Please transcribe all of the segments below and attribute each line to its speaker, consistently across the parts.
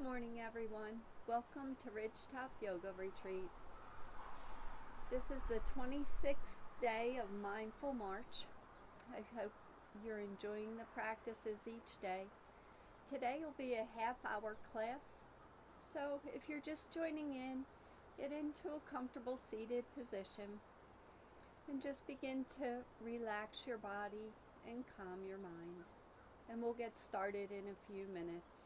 Speaker 1: morning, everyone. Welcome to Ridgetop Yoga Retreat. This is the 26th day of Mindful March. I hope you're enjoying the practices each day. Today will be a half-hour class, so if you're just joining in, get into a comfortable seated position and just begin to relax your body and calm your mind. And we'll get started in a few minutes.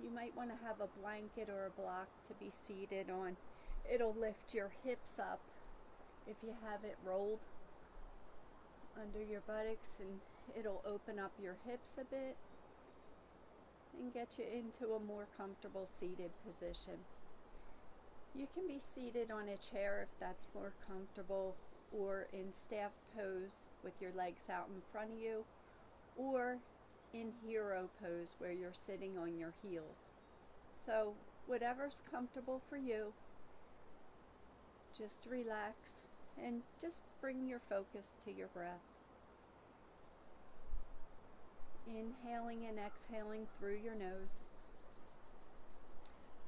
Speaker 1: You might want to have a blanket or a block to be seated on. It'll lift your hips up if you have it rolled under your buttocks, and it'll open up your hips a bit and get you into a more comfortable seated position. You can be seated on a chair if that's more comfortable, or in staff pose with your legs out in front of you, or in hero pose where you're sitting on your heels. So whatever's comfortable for you, just relax and just bring your focus to your breath. Inhaling and exhaling through your nose.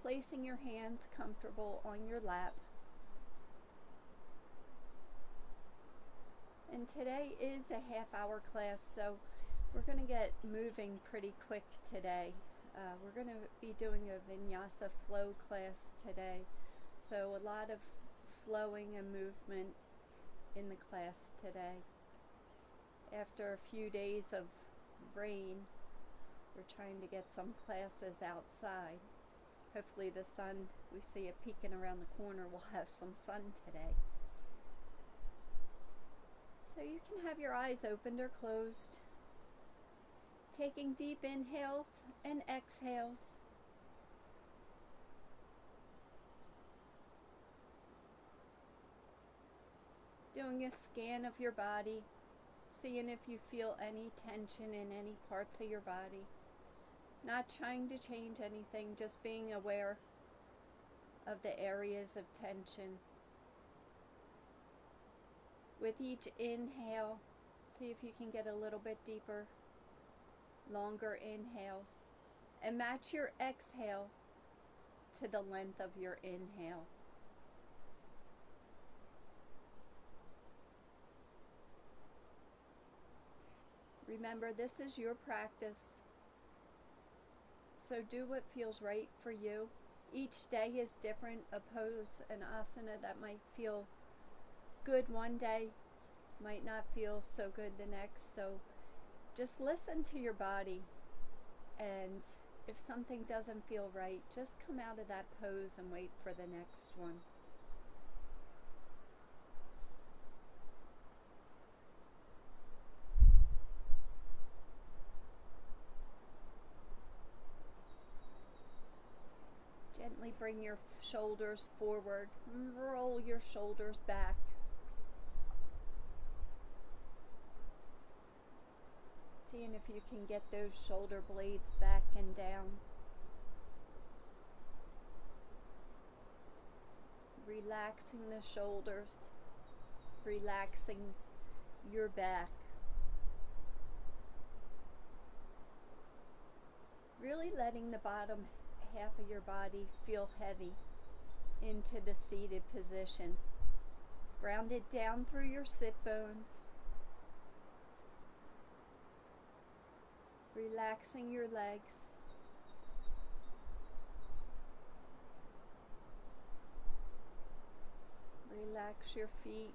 Speaker 1: Placing your hands comfortable on your lap. And today is a half-hour class, so we're going to get moving pretty quick today. We're going to be doing a vinyasa flow class today, so a lot of flowing and movement in the class today. After a few days of rain, we're trying to get some classes outside. Hopefully the sun, we see it peeking around the corner, we'll have some sun today. So you can have your eyes opened or closed, taking deep inhales and exhales. Doing a scan of your body, seeing if you feel any tension in any parts of your body. Not trying to change anything, just being aware of the areas of tension. With each inhale, see if you can get a little bit deeper, longer inhales, and match your exhale to the length of your inhale. Remember, this is your practice, so do what feels right for you. Each day is different. A pose, an asana that might feel good one day might not feel so good the next. So just listen to your body, and if something doesn't feel right, just come out of that pose and wait for the next one. Gently bring your shoulders forward and roll your shoulders back. Seeing if you can get those shoulder blades back and down. Relaxing the shoulders, relaxing your back. Really letting the bottom half of your body feel heavy into the seated position. Grounded down through your sit bones. Relaxing your legs. Relax your feet.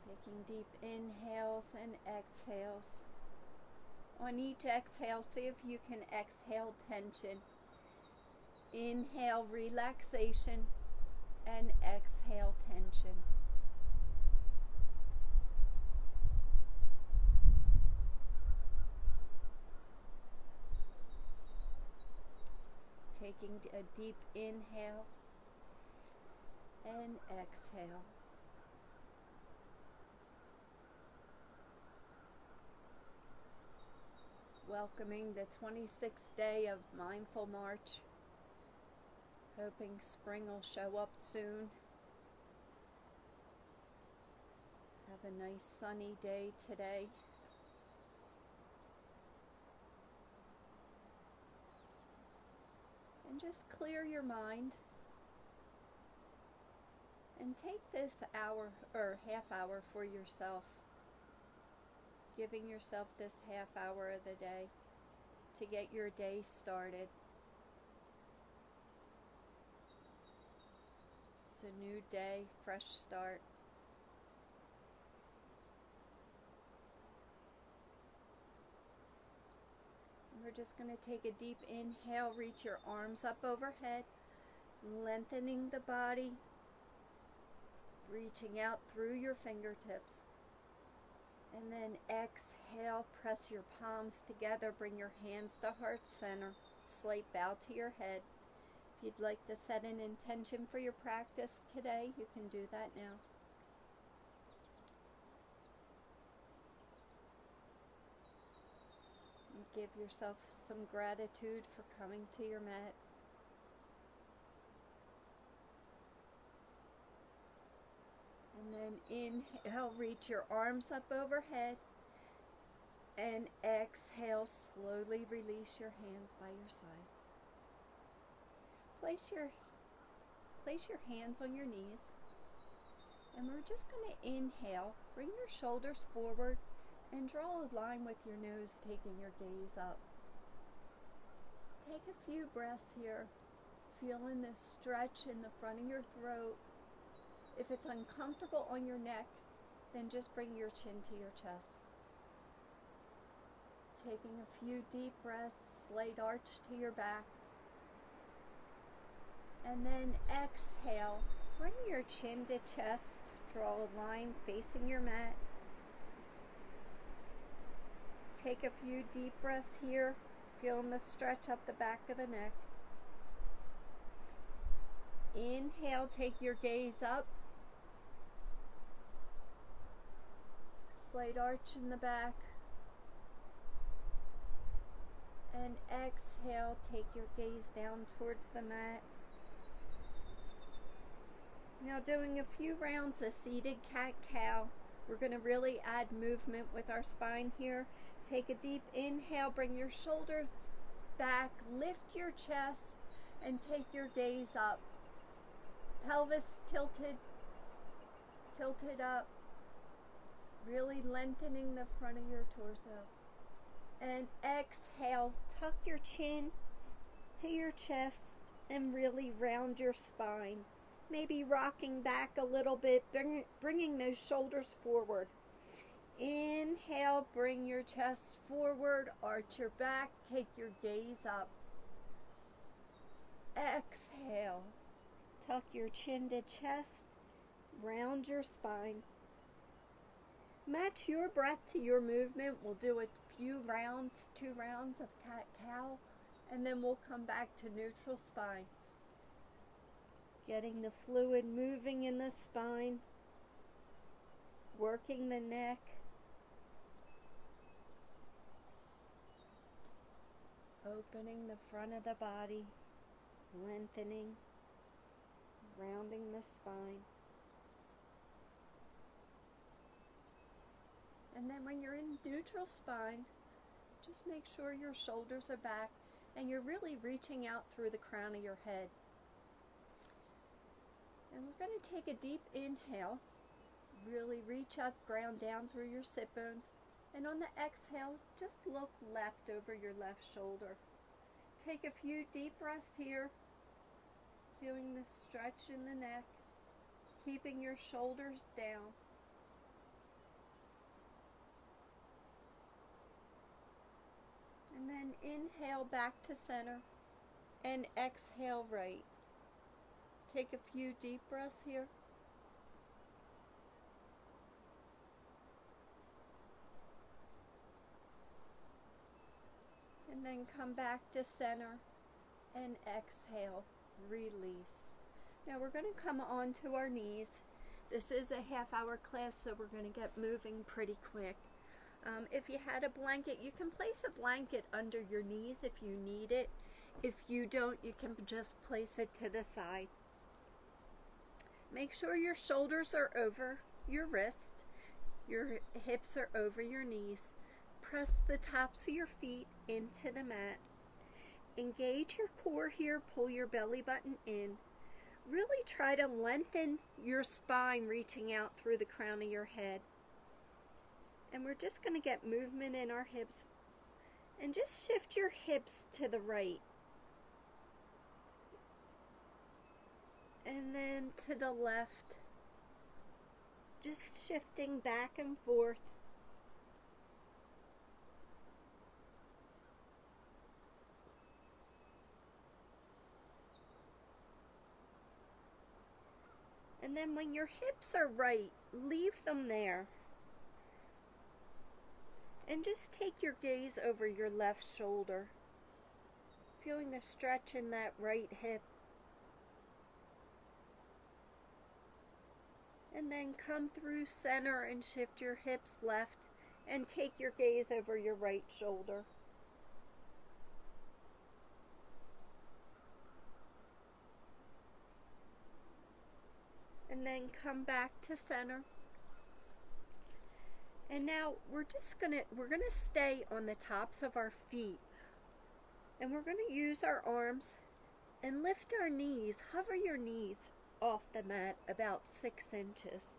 Speaker 1: Taking deep inhales and exhales. On each exhale, see if you can exhale tension. Inhale relaxation and exhale tension. Taking a deep inhale and exhale. Welcoming the 26th day of Mindful March. Hoping spring will show up soon. Have a nice sunny day today. And just clear your mind. And take this hour or half hour for yourself. Giving yourself this half hour of the day to get your day started. It's a new day, fresh start. And we're just going to take a deep inhale, reach your arms up overhead, lengthening the body, reaching out through your fingertips. And then exhale, press your palms together, bring your hands to heart center, slight bow to your head. If you'd like to set an intention for your practice today, you can do that now. And give yourself some gratitude for coming to your mat. And then inhale, reach your arms up overhead. And exhale, slowly release your hands by your side. Place your hands on your knees. And we're just going to inhale, bring your shoulders forward, and draw a line with your nose, taking your gaze up. Take a few breaths here, feeling this stretch in the front of your throat. If it's uncomfortable on your neck, then just bring your chin to your chest. Taking a few deep breaths, slight arch to your back. And then exhale, bring your chin to chest, draw a line facing your mat. Take a few deep breaths here, feeling the stretch up the back of the neck. Inhale, take your gaze up. Slight arch in the back. And exhale, take your gaze down towards the mat. Now doing a few rounds of seated cat-cow. We're going to really add movement with our spine here. Take a deep inhale, bring your shoulders back, lift your chest, and take your gaze up. Pelvis tilted up, really lengthening the front of your torso. And exhale, tuck your chin to your chest and really round your spine. Maybe rocking back a little bit, bringing those shoulders forward. Inhale, bring your chest forward, arch your back, take your gaze up. Exhale, tuck your chin to chest, round your spine. Match your breath to your movement. We'll do a few rounds, 2 rounds of cat-cow, and then we'll come back to neutral spine. Getting the fluid moving in the spine, working the neck. Opening the front of the body, lengthening, rounding the spine. And then when you're in neutral spine, just make sure your shoulders are back and you're really reaching out through the crown of your head. And we're going to take a deep inhale, really reach up, ground down through your sit bones. And on the exhale, just look left over your left shoulder. Take a few deep breaths here, feeling the stretch in the neck, keeping your shoulders down. And then inhale back to center and exhale right. Take a few deep breaths here. And then come back to center and exhale, release. Now we're going to come onto our knees. This is a half-hour class, so we're going to get moving pretty quick. If you had a blanket, you can place a blanket under your knees if you need it. If you don't, you can just place it to the side. Make sure your shoulders are over your wrist, your hips are over your knees. Press the tops of your feet into the mat. Engage your core here, pull your belly button in. Really try to lengthen your spine, reaching out through the crown of your head. And we're just going to get movement in our hips. And just shift your hips to the right. And then to the left. Just shifting back and forth. And then when your hips are right, leave them there. And just take your gaze over your left shoulder, feeling the stretch in that right hip. And then come through center and shift your hips left and take your gaze over your right shoulder. And then come back to center. And now we're gonna stay on the tops of our feet. And we're gonna use our arms and lift our knees, hover your knees off the mat about 6 inches.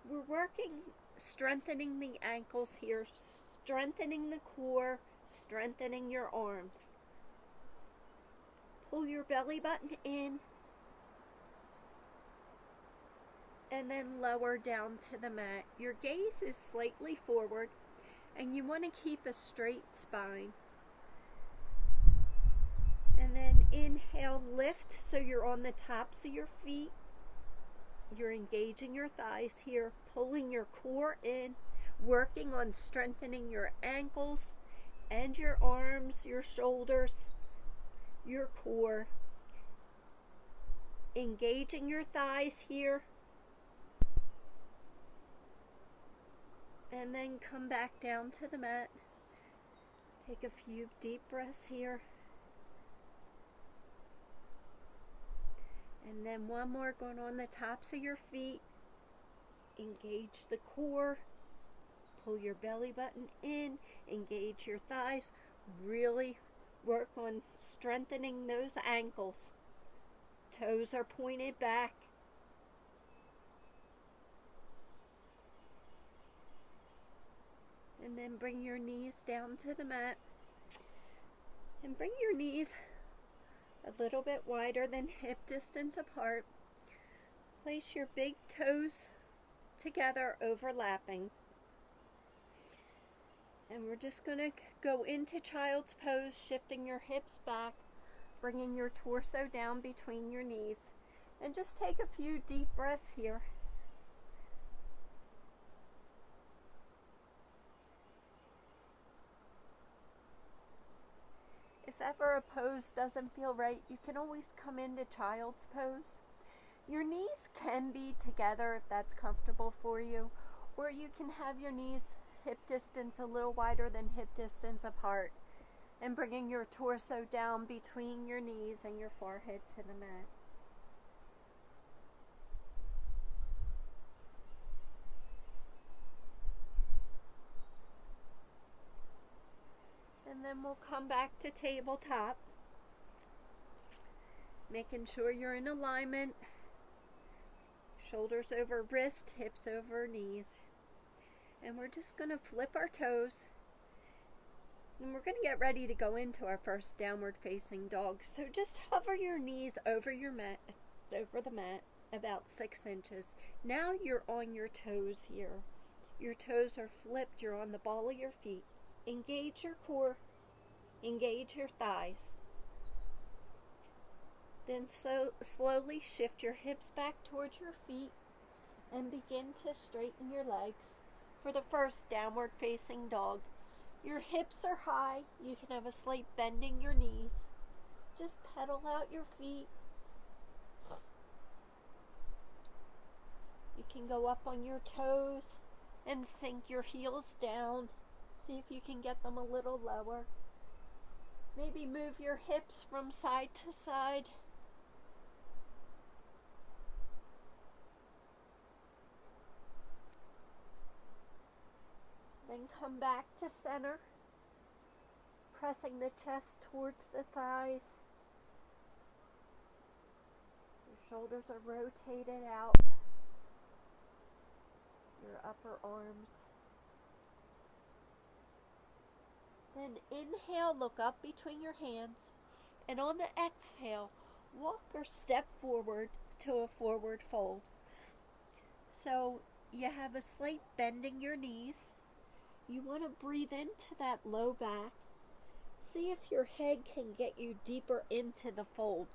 Speaker 1: We're working, strengthening the ankles here, strengthening the core, strengthening your arms. Pull your belly button in and then lower down to the mat. Your gaze is slightly forward and you want to keep a straight spine. And then inhale, lift so you're on the tops of your feet. You're engaging your thighs here, pulling your core in, working on strengthening your ankles and your arms, your shoulders, your core. Engaging your thighs here. And then come back down to the mat. Take a few deep breaths here. And then one more going on the tops of your feet. Engage the core. Pull your belly button in. Engage your thighs. Really work on strengthening those ankles. Toes are pointed back. And then bring your knees down to the mat. And bring your knees a little bit wider than hip distance apart. Place your big toes together, overlapping. And we're just going to go into child's pose, shifting your hips back, bringing your torso down between your knees. And just take a few deep breaths here. If ever a pose doesn't feel right, you can always come into child's pose. Your knees can be together if that's comfortable for you, or you can have your knees hip distance a little wider than hip distance apart, and bringing your torso down between your knees and your forehead to the mat. And then we'll come back to tabletop, making sure you're in alignment. Shoulders over wrist, hips over knees. And we're just going to flip our toes. And we're going to get ready to go into our first downward facing dog. So just hover your knees over your mat, over the mat, about 6 inches. Now you're on your toes here. Your toes are flipped. You're on the ball of your feet. Engage your core. Engage your thighs. Then slowly shift your hips back towards your feet and begin to straighten your legs for the first downward facing dog. Your hips are high. You can have a slight bending your knees. Just pedal out your feet. You can go up on your toes and sink your heels down. See if you can get them a little lower. Maybe move your hips from side to side. Then come back to center, pressing the chest towards the thighs. Your shoulders are rotated out. Your upper arms. Then inhale, look up between your hands. And on the exhale, walk or step forward to a forward fold. So you have a slight bend in your knees. You want to breathe into that low back. See if your head can get you deeper into the fold.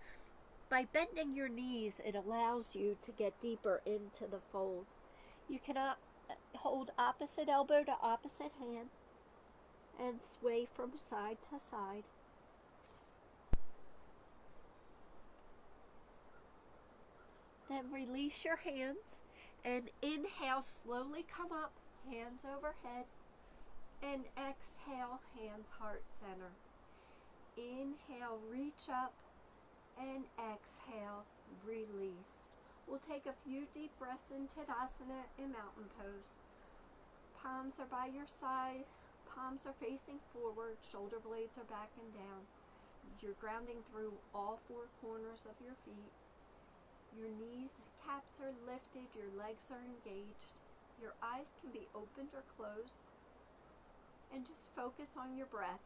Speaker 1: By bending your knees, it allows you to get deeper into the fold. You can hold opposite elbow to opposite hand and sway from side to side. Then release your hands and inhale, slowly come up, hands overhead. And exhale, hands heart center. Inhale, reach up, and exhale, release. We'll take a few deep breaths in Tadasana in mountain pose. Palms are by your side, palms are facing forward, shoulder blades are back and down. You're grounding through all four corners of your feet. Your knees, caps are lifted, your legs are engaged. Your eyes can be opened or closed. And just focus on your breath.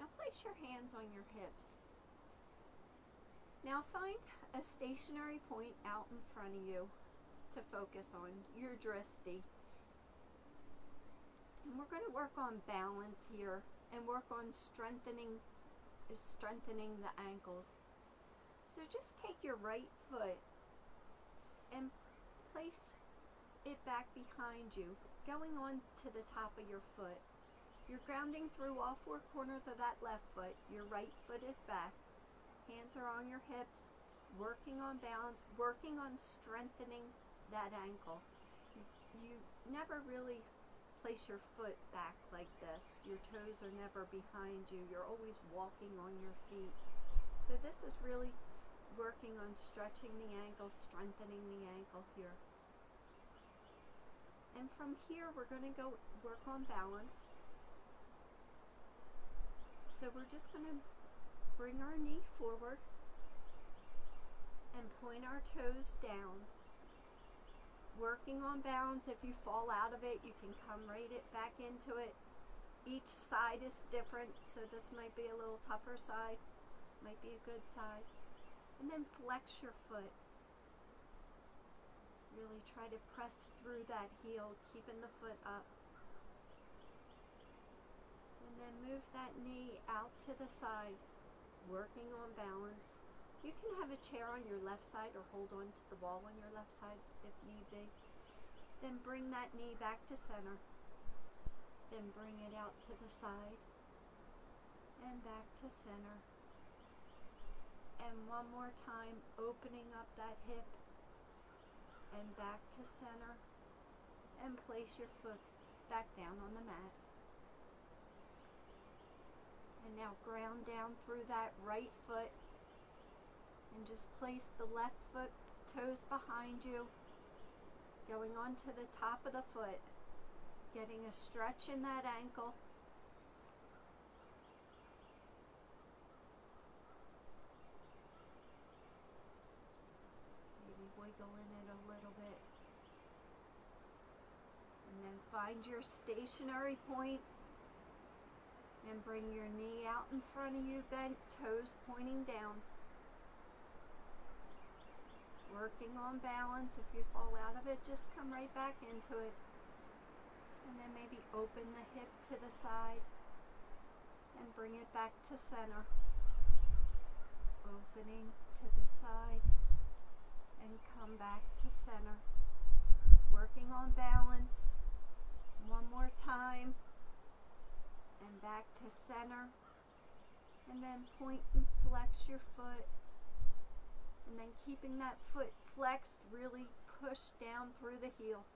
Speaker 1: Now place your hands on your hips. Now find a stationary point out in front of you to focus on, your drishti. And we're going to work on balance here and work on strengthening the ankles. So just take your right foot and place it back behind you, going on to the top of your foot. You're grounding through all four corners of that left foot. Your right foot is back. Hands are on your hips, working on balance, working on strengthening that ankle. You never really place your foot back like this. Your toes are never behind you. You're always walking on your feet. So this is really working on stretching the ankle, strengthening the ankle here. And from here, we're going to go work on balance. So we're just going to bring our knee forward and point our toes down. Working on balance. If you fall out of it, you can come right back into it. Each side is different, so this might be a little tougher side, might be a good side. And then flex your foot. Really try to press through that heel, keeping the foot up. And then move that knee out to the side, working on balance. You can have a chair on your left side or hold on to the wall on your left side if need be. Then bring that knee back to center. Then bring it out to the side and back to center. And one more time, opening up that hip and back to center. And place your foot back down on the mat. And now ground down through that right foot. And just place the left foot, toes behind you, going on to the top of the foot, getting a stretch in that ankle. Maybe wiggling it a little bit. And then find your stationary point and bring your knee out in front of you, bent, toes pointing down. Working on balance. If you fall out of it, just come right back into it. And then maybe open the hip to the side and bring it back to center. Opening to the side and come back to center. Working on balance. One more time. And back to center. And then point and flex your foot. And then keeping that foot flexed, really push down through the heel.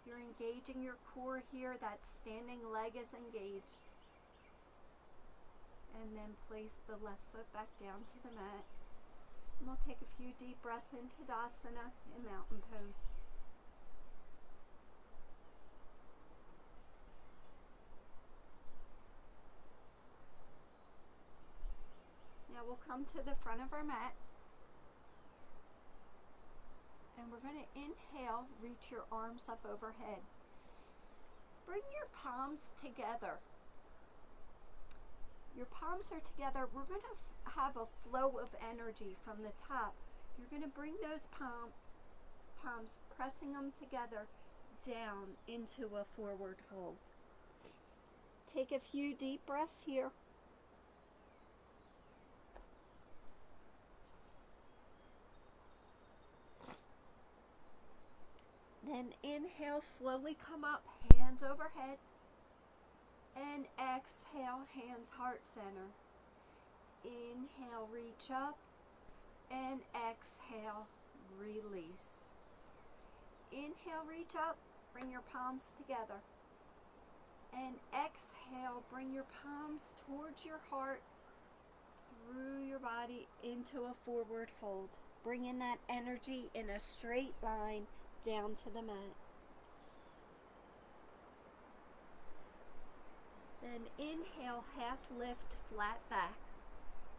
Speaker 1: You're engaging your core here. That standing leg is engaged. And then place the left foot back down to the mat. And we'll take a few deep breaths into Tadasana and mountain pose. Now we'll come to the front of our mat. And we're going to inhale, reach your arms up overhead. Bring your palms together. Your palms are together. We're going to have a flow of energy from the top. You're going to bring those palms, pressing them together down into a forward fold. Take a few deep breaths here. Then inhale, slowly come up, hands overhead. And exhale, hands heart center. Inhale, reach up. And exhale, release. Inhale, reach up, bring your palms together. And exhale, bring your palms towards your heart, through your body into a forward fold. Bring in that energy in a straight line down to the mat. Then inhale, half lift, flat back.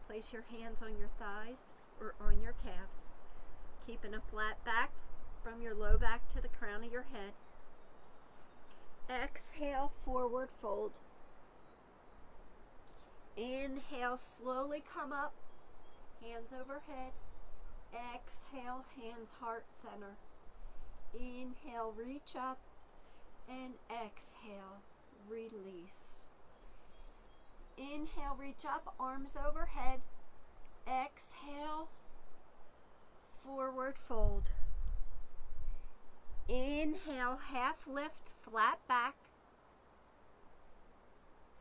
Speaker 1: Place your hands on your thighs or on your calves, keeping a flat back from your low back to the crown of your head. Exhale, forward fold. Inhale, slowly come up, hands overhead. Exhale, hands heart center. Inhale, reach up, and exhale, release. Inhale, reach up, arms overhead. Exhale, forward fold. Inhale, half lift, flat back.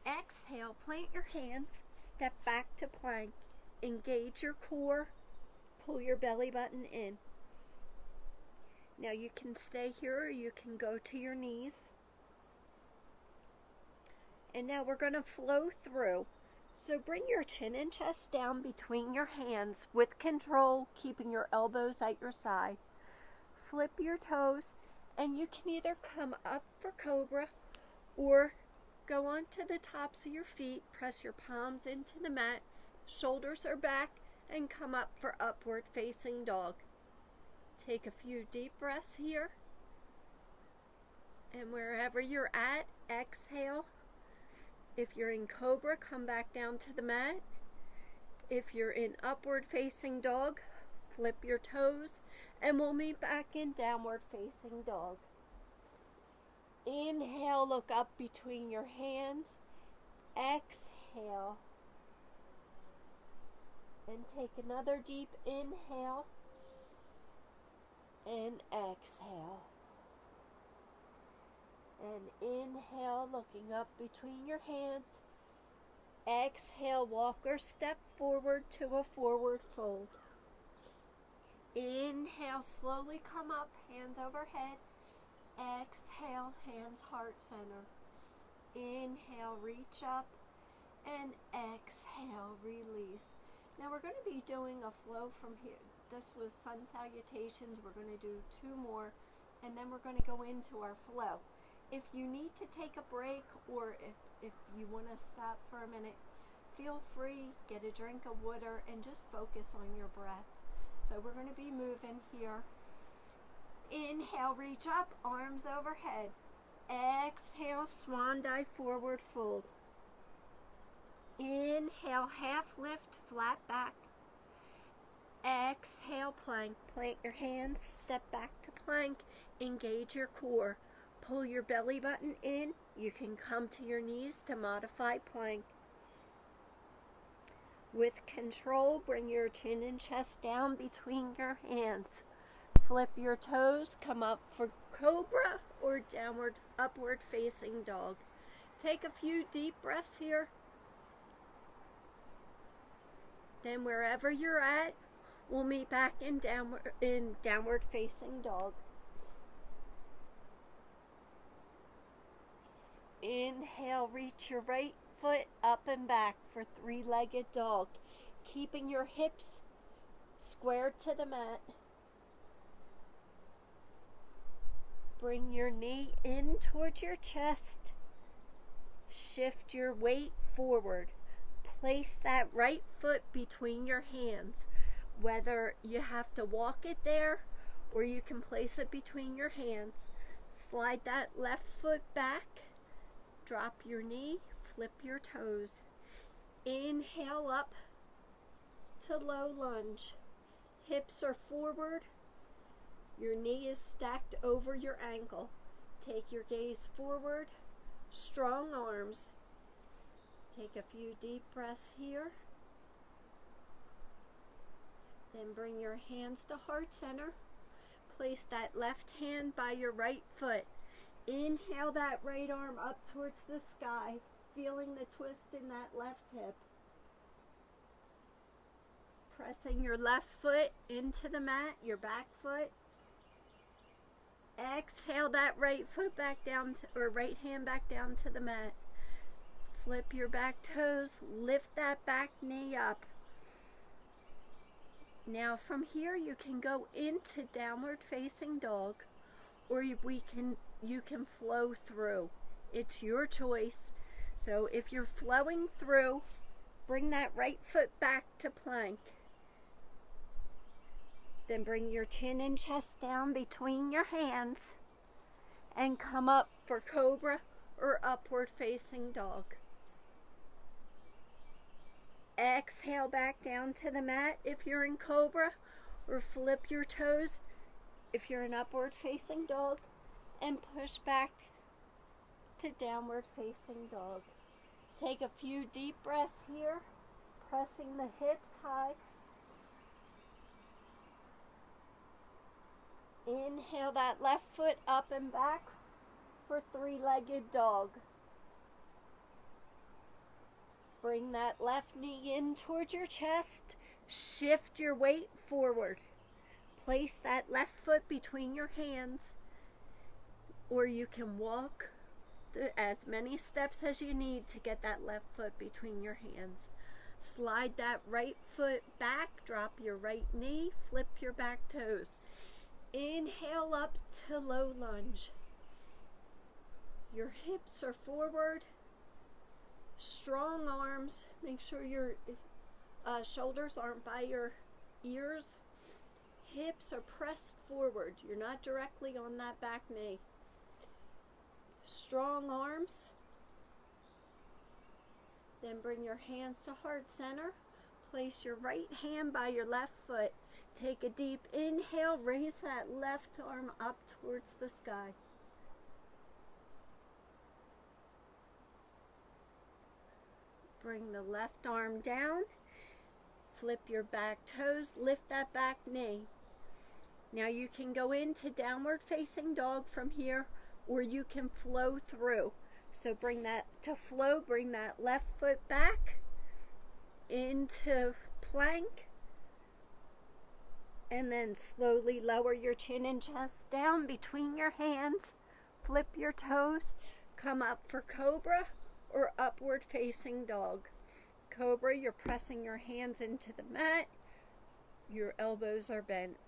Speaker 1: Exhale, plant your hands, step back to plank. Engage your core, pull your belly button in. Now you can stay here or you can go to your knees. And now we're going to flow through. So bring your chin and chest down between your hands with control, keeping your elbows at your side. Flip your toes, and you can either come up for cobra or go onto the tops of your feet, press your palms into the mat, shoulders are back, and come up for upward facing dog. Take a few deep breaths here. And wherever you're at, exhale. If you're in cobra, come back down to the mat. If you're in upward facing dog, flip your toes, and we'll meet back in downward facing dog. Inhale, look up between your hands. Exhale. And take another deep inhale. And exhale. And inhale, looking up between your hands. Exhale, walk or step forward to a forward fold. Inhale, slowly come up, hands overhead. Exhale, hands heart center. Inhale, reach up. And exhale, release. Now we're going to be doing a flow from here. This was sun salutations. We're going to do 2 more, and then we're going to go into our flow. If you need to take a break, or if you want to stop for a minute, feel free, get a drink of water, and just focus on your breath. So we're going to be moving here. Inhale, reach up, arms overhead. Exhale, swan dive, forward fold. Inhale, half lift, flat back. Exhale, plank. Plant your hands, step back to plank. Engage your core. Pull your belly button in. You can come to your knees to modify plank. With control, bring your chin and chest down between your hands. Flip your toes, come up for cobra or downward, upward facing dog. Take a few deep breaths here. Then wherever you're at, We'll meet back in downward facing dog. Inhale, reach your right foot up and back for three-legged dog, keeping your hips squared to the mat. Bring your knee in towards your chest. Shift your weight forward. Place that right foot between your hands. Whether you have to walk it there or you can place it between your hands. Slide that left foot back. Drop your knee. Flip your toes. Inhale up to low lunge. Hips are forward. Your knee is stacked over your ankle. Take your gaze forward. Strong arms. Take a few deep breaths here. Then bring your hands to heart center. Place that left hand by your right foot. Inhale that right arm up towards the sky, feeling the twist in that left hip. Pressing your left foot into the mat, your back foot. Exhale that right foot back down or right hand back down to the mat. Flip your back toes, lift that back knee up. Now from here you can go into downward facing dog, or you can flow through. It's your choice. So if you're flowing through, bring that right foot back to plank. Then bring your chin and chest down between your hands and come up for cobra or upward facing dog. Exhale back down to the mat if you're in cobra, or flip your toes if you're in upward facing dog, and push back to downward facing dog. Take a few deep breaths here, pressing the hips high. Inhale that left foot up and back for three-legged dog. Bring that left knee in towards your chest. Shift your weight forward. Place that left foot between your hands, or you can walk as many steps as you need to get that left foot between your hands. Slide that right foot back, drop your right knee, flip your back toes. Inhale up to low lunge. Your hips are forward. Strong arms. Make sure your shoulders aren't by your ears. Hips are pressed forward. You're not directly on that back knee. Strong arms. Then bring your hands to heart center. Place your right hand by your left foot. Take a deep inhale. Raise that left arm up towards the sky. Bring the left arm down. Flip your back toes. Lift that back knee. Now you can go into downward facing dog from here, or you can flow through. So bring that to flow. Bring that left foot back into plank. And then slowly lower your chin and chest down between your hands. Flip your toes. Come up for cobra or upward facing dog. Cobra, you're pressing your hands into the mat. Your elbows are bent.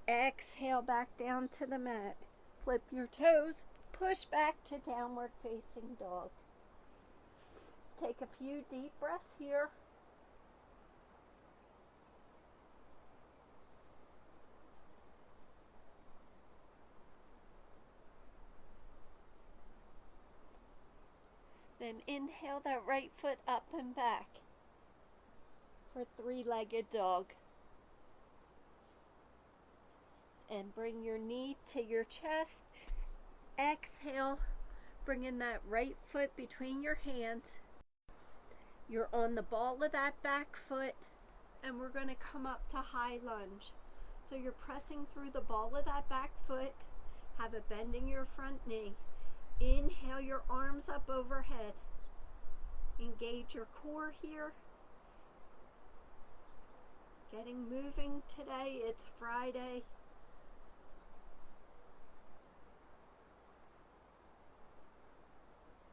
Speaker 1: Exhale back down to the mat. Flip your toes. Push back to downward facing dog. Take a few deep breaths here. Then inhale that right foot up and back for three-legged dog. And bring your knee to your chest. Exhale, bringing that right foot between your hands. You're on the ball of that back foot, and we're going to come up to high lunge. So you're pressing through the ball of that back foot. Have a bend in your front knee. Inhale your arms up overhead. Engage your core here. Getting moving today. It's Friday.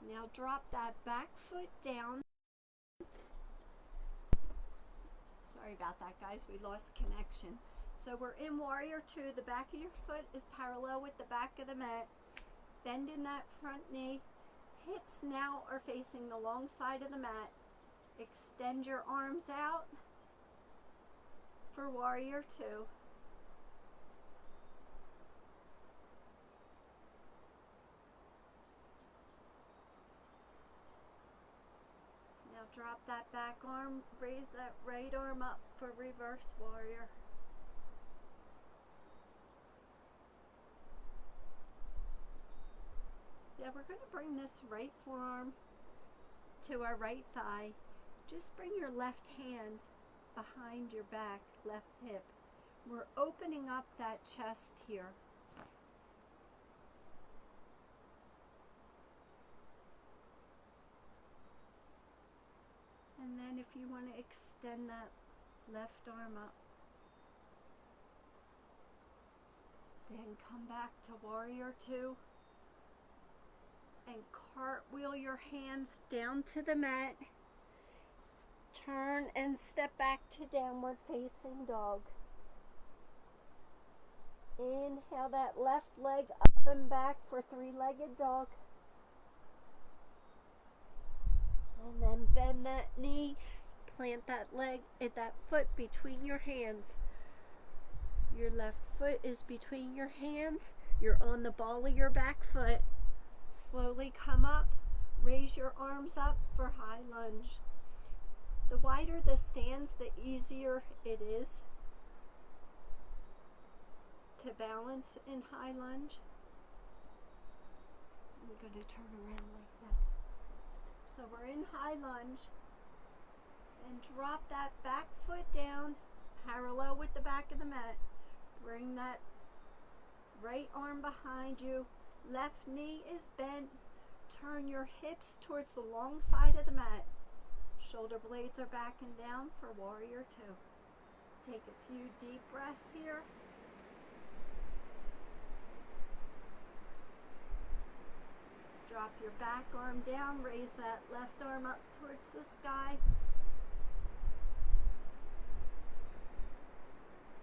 Speaker 1: Now drop that back foot down. Sorry about that, guys. We lost connection. So we're in Warrior 2. The back of your foot is parallel with the back of the mat. Bend in that front knee. Hips now are facing the long side of the mat. Extend your arms out for Warrior 2. Now drop that back arm, raise that right arm up for Reverse Warrior. Yeah, we're going to bring this right forearm to our right thigh. Just bring your left hand behind your back, left hip. We're opening up that chest here. And then if you want to extend that left arm up, then come back to Warrior 2 and cartwheel your hands down to the mat. Turn and step back to Downward Facing Dog. Inhale that left leg up and back for Three-Legged Dog. And then bend that knee, plant that leg, that foot between your hands. Your left foot is between your hands. You're on the ball of your back foot. Slowly come up, raise your arms up for High Lunge. The wider the stance, the easier it is to balance in High Lunge. I'm going to turn around like this. So we're in High Lunge, and drop that back foot down parallel with the back of the mat. Bring that right arm behind you. Left knee is bent. Turn your hips towards the long side of the mat. Shoulder blades are back and down for Warrior 2. Take a few deep breaths here. Drop your back arm down, raise that left arm up towards the sky.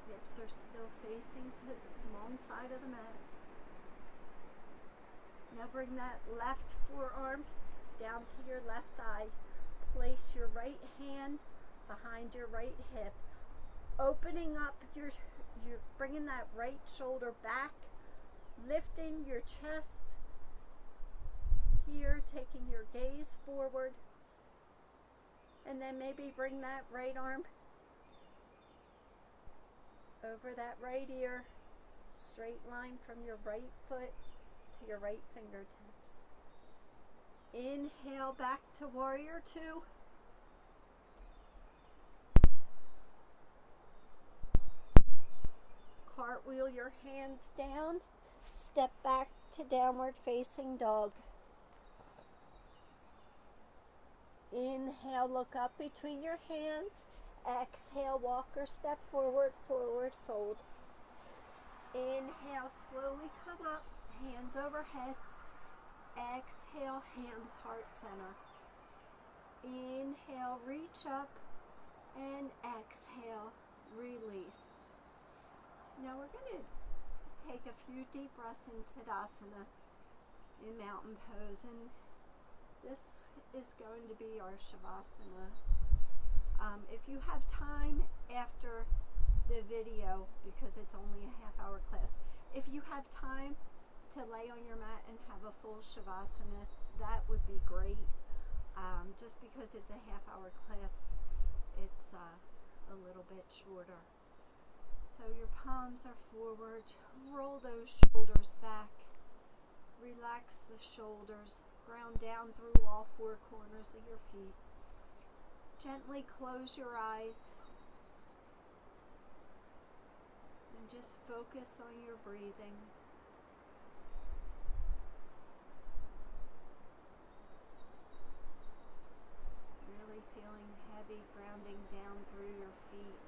Speaker 1: Hips are still facing to the long side of the mat. Now bring that left forearm down to your left thigh. Place your right hand behind your right hip. Opening up you're bringing that right shoulder back, lifting your chest here, taking your gaze forward, and then maybe bring that right arm over that right ear, straight line from your right foot to your right fingertips. Inhale back to Warrior 2. Cartwheel your hands down. Step back to Downward Facing Dog. Inhale, look up between your hands. Exhale, walk or step forward, forward fold. Inhale, slowly come up, hands overhead. Exhale, hands heart center. Inhale, reach up, and exhale, release. Now we're going to take a few deep breaths in Tadasana, in Mountain Pose, and this is going to be our Shavasana. If you have time after the video, because it's only a half-hour class, if you have time to lay on your mat and have a full Shavasana, that would be great. Just because it's a half-hour class, it's a little bit shorter. So your palms are forward. Roll those shoulders back. Relax the shoulders. Ground down through all four corners of your feet. Gently close your eyes. And just focus on your breathing. Really feeling heavy, grounding down through your feet.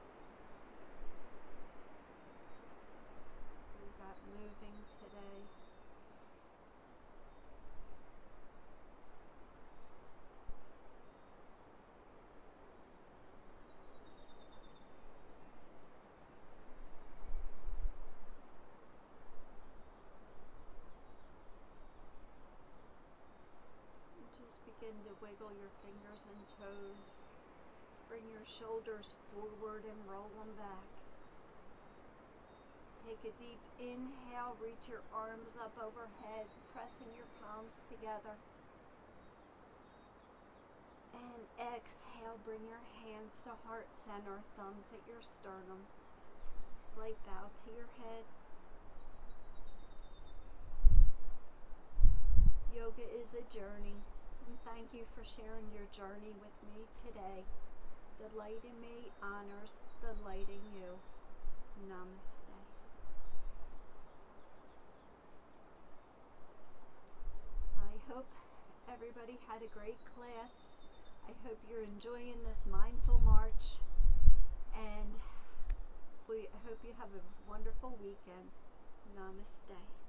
Speaker 1: wiggle your fingers and toes. Bring your shoulders forward and roll them back. Take a deep inhale, reach your arms up overhead, pressing your palms together. And exhale, bring your hands to heart center, thumbs at your sternum. Slight bow to your head. Yoga is a journey, and thank you for sharing your journey with me today. The light in me honors the light in you. Namaste. I hope everybody had a great class. I hope you're enjoying this mindful march, and we hope you have a wonderful weekend. Namaste.